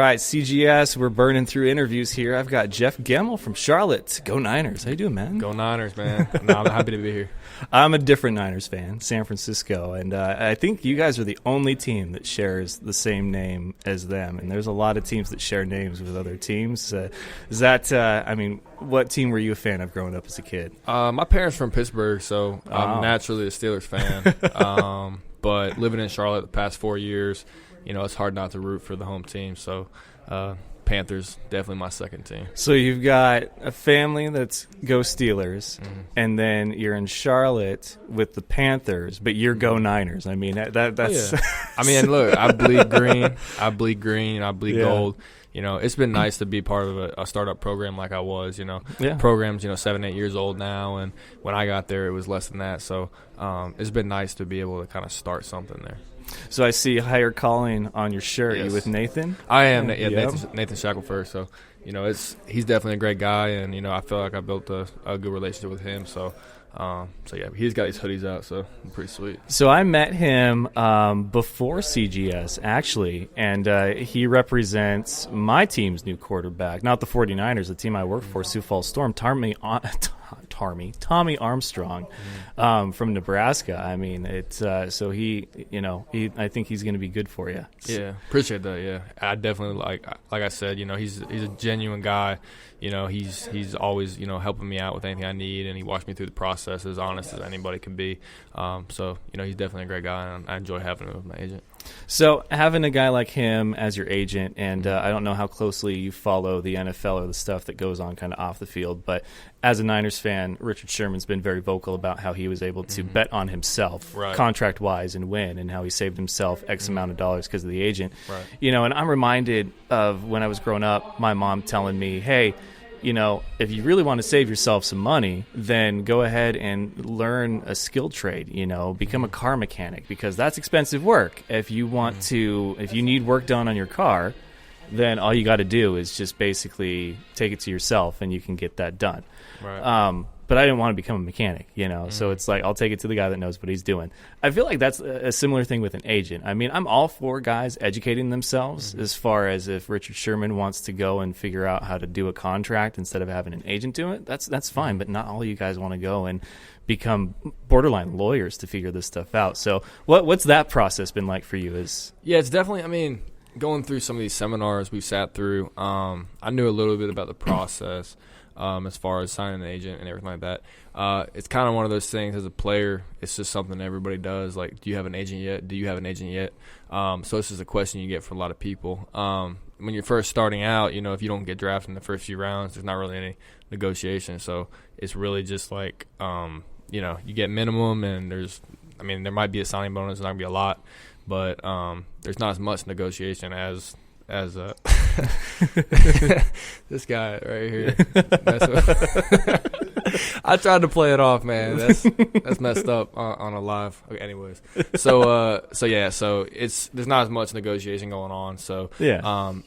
right, CGS, we're burning through interviews here. I've got Jeff Gemmell from Charlotte. Go Niners. How you doing, man? Go Niners, man. No, I'm happy to be here. I'm a different Niners fan, San Francisco, and I think you guys are the only team that shares the same name as them, and there's a lot of teams that share names with other teams. What team were you a fan of growing up as a kid? My parents from Pittsburgh, so I'm naturally a Steelers fan. But living in Charlotte the past 4 years, it's hard not to root for the home team, so Panthers, definitely my second team. So you've got a family that's go Steelers, and then you're in Charlotte with the Panthers, but you're go Niners. I mean, that's... Oh, yeah. I mean, look, I bleed green. I bleed gold. It's been nice to be part of a startup program like I was. Program's 7-8 years old now, and when I got there, it was less than that. So it's been nice to be able to kind of start something there. So I see higher calling on your shirt. Yes. You with Nathan? I am. Nathan Shackelford. So he's definitely a great guy, and I feel like I built a good relationship with him. So he's got his hoodies out, so pretty sweet. So I met him before CGS, actually, and he represents my team's new quarterback, not the 49ers, the team I work for, Sioux Falls Storm, Tommy Armstrong from Nebraska. I mean, so he I think he's going to be good for you. Yeah, appreciate that. Yeah, I definitely like I said, he's a genuine guy. He's always helping me out with anything I need, and he walks me through the process as honest as anybody can be. So he's definitely a great guy, and I enjoy having him as my agent. So having a guy like him as your agent, and I don't know how closely you follow the NFL or the stuff that goes on kind of off the field, but as a Niners fan, Richard Sherman's been very vocal about how he was able to bet on himself contract-wise and win, and how he saved himself X amount of dollars because of the agent. Right. And I'm reminded of when I was growing up, my mom telling me, hey, if you really want to save yourself some money, then go ahead and learn a skill trade, become a car mechanic, because that's expensive work. If you need work done on your car, then all you got to do is just basically take it to yourself and you can get that done. Right. But I didn't want to become a mechanic, so it's like I'll take it to the guy that knows what he's doing. I feel like that's a similar thing with an agent. I mean, I'm all for guys educating themselves as far as if Richard Sherman wants to go and figure out how to do a contract instead of having an agent do it, that's fine, but not all you guys want to go and become borderline lawyers to figure this stuff out. So what's that process been like for you? Yeah, it's definitely, going through some of these seminars we sat through, I knew a little bit about the process. As far as signing an agent and everything like that. It's kind of one of those things as a player, it's just something everybody does. Like, do you have an agent yet? Do you have an agent yet? So this is a question you get from a lot of people. When you're first starting out, if you don't get drafted in the first few rounds, there's not really any negotiation. So it's really just like, you get minimum, and there might be a signing bonus, it's not going to be a lot, but there's not as much negotiation as this guy right here. I tried to play it off, man. That's messed up on a live. Okay, anyways, so there's not as much negotiation going on. So yeah, I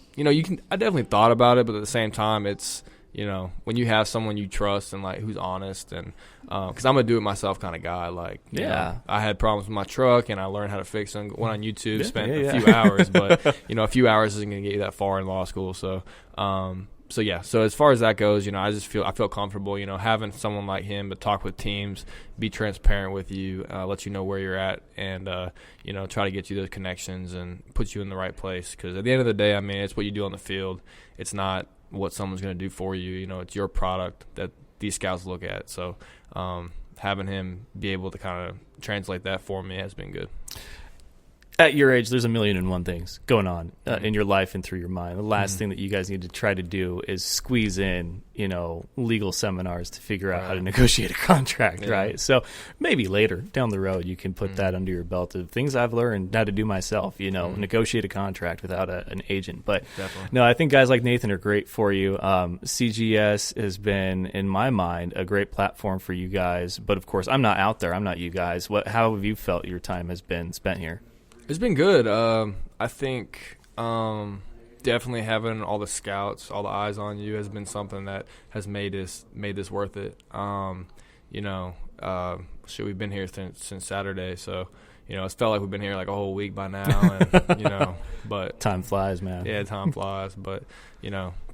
definitely thought about it, but at the same time, it's when you have someone you trust and like who's honest, and because I'm a do-it-myself kind of guy. Like, I had problems with my truck, and I learned how to fix them. Went on YouTube, spent a few hours, but a few hours isn't going to get you that far in law school. So, so as far as that goes, I feel comfortable, having someone like him to talk with teams, be transparent with you, let you know where you're at, and try to get you those connections and put you in the right place. Because at the end of the day, it's what you do on the field. It's not what someone's going to do for you. It's your product that these scouts look at. So having him be able to kind of translate that for me has been good. At your age, there's 1,000,001 things going on in your life and through your mind. The last thing that you guys need to try to do is squeeze in, legal seminars to figure out how to negotiate a contract, right? So maybe later down the road you can put that under your belt of things I've learned how to do myself, negotiate a contract without an agent. But no, I think guys like Nathan are great for you. CGS has been, in my mind, a great platform for you guys. But, of course, I'm not out there. I'm not you guys. How have you felt your time has been spent here? It's been good. I think definitely having all the scouts, all the eyes on you has been something that has made this worth it. we've been here since Saturday, so it's felt like we've been here like a whole week by now, and but time flies, man. Yeah, time flies, but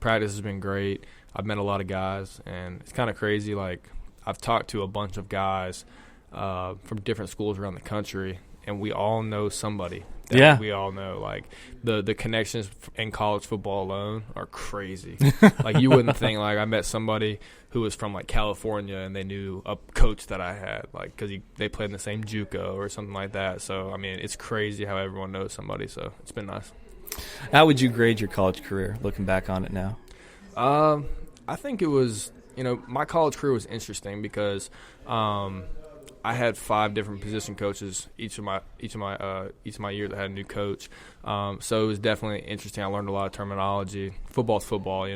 practice has been great. I've met a lot of guys, and it's kind of crazy. Like, I've talked to a bunch of guys from different schools around the country, and we all know somebody. We all know. Like, the connections in college football alone are crazy. Like, you wouldn't think, like, I met somebody who was from, like, California, and they knew a coach that I had, like, because they played in the same JUCO or something like that. So, I mean, it's crazy how everyone knows somebody, so it's been nice. How would you grade your college career, looking back on it now? I think it was, my college career was interesting because I had 5 different position coaches each of my years. I had a new coach, so it was definitely interesting. I learned a lot of terminology. Football's football,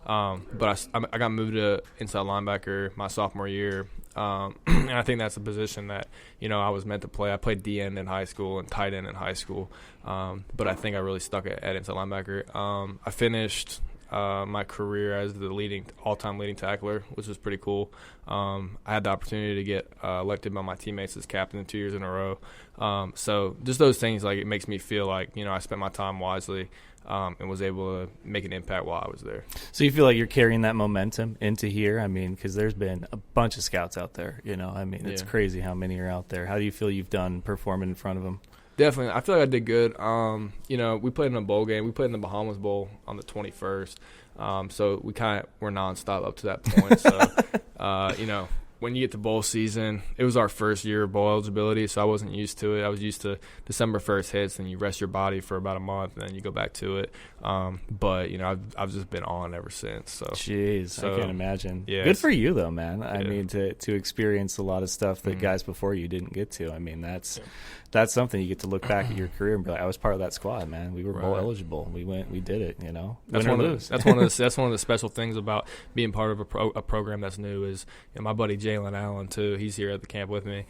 But I got moved to inside linebacker my sophomore year, and I think that's a position that I was meant to play. I played D end in high school and tight end in high school, but I think I really stuck at inside linebacker. I finished my career as the all-time leading tackler, which was pretty cool. I had the opportunity to get elected by my teammates as captain 2 years in a row. So just those things, like, it makes me feel like I spent my time wisely and was able to make an impact while I was there. So you feel like you're carrying that momentum into here? I mean, because there's been a bunch of scouts out there. I mean, it's crazy how many are out there. How do you feel you've done performing in front of them? Definitely. I feel like I did good. We played in a bowl game. We played in the Bahamas Bowl on the 21st. So we kind of were nonstop up to that point. So, when you get to bowl season, it was our first year of bowl eligibility, so I wasn't used to it. I was used to December 1st hits, and you rest your body for about a month, and then you go back to it. But I've just been on ever since. So, jeez, I can't imagine. Yeah, good for you though, man. I mean, to experience a lot of stuff that guys before you didn't get to. I mean, that's something you get to look back at your career and be like, I was part of that squad, man. We were bowl eligible. We did it. That's one of the special things about being part of a program that's new is my buddy Jalen Allen too. He's here at the camp with me.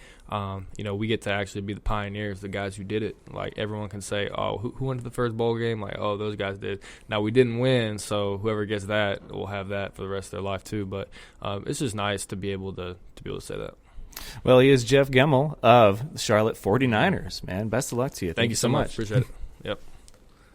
We get to actually be the pioneers, the guys who did it. Like, everyone can say, oh, who went to the first bowl game? Like, oh, those guys did. Now, we didn't win, so whoever gets that will have that for the rest of their life too. But it's just nice to be able to say that. Well, he is Jeff Gemmell of the Charlotte 49ers, man. Best of luck to you. Thank you so much. Appreciate it.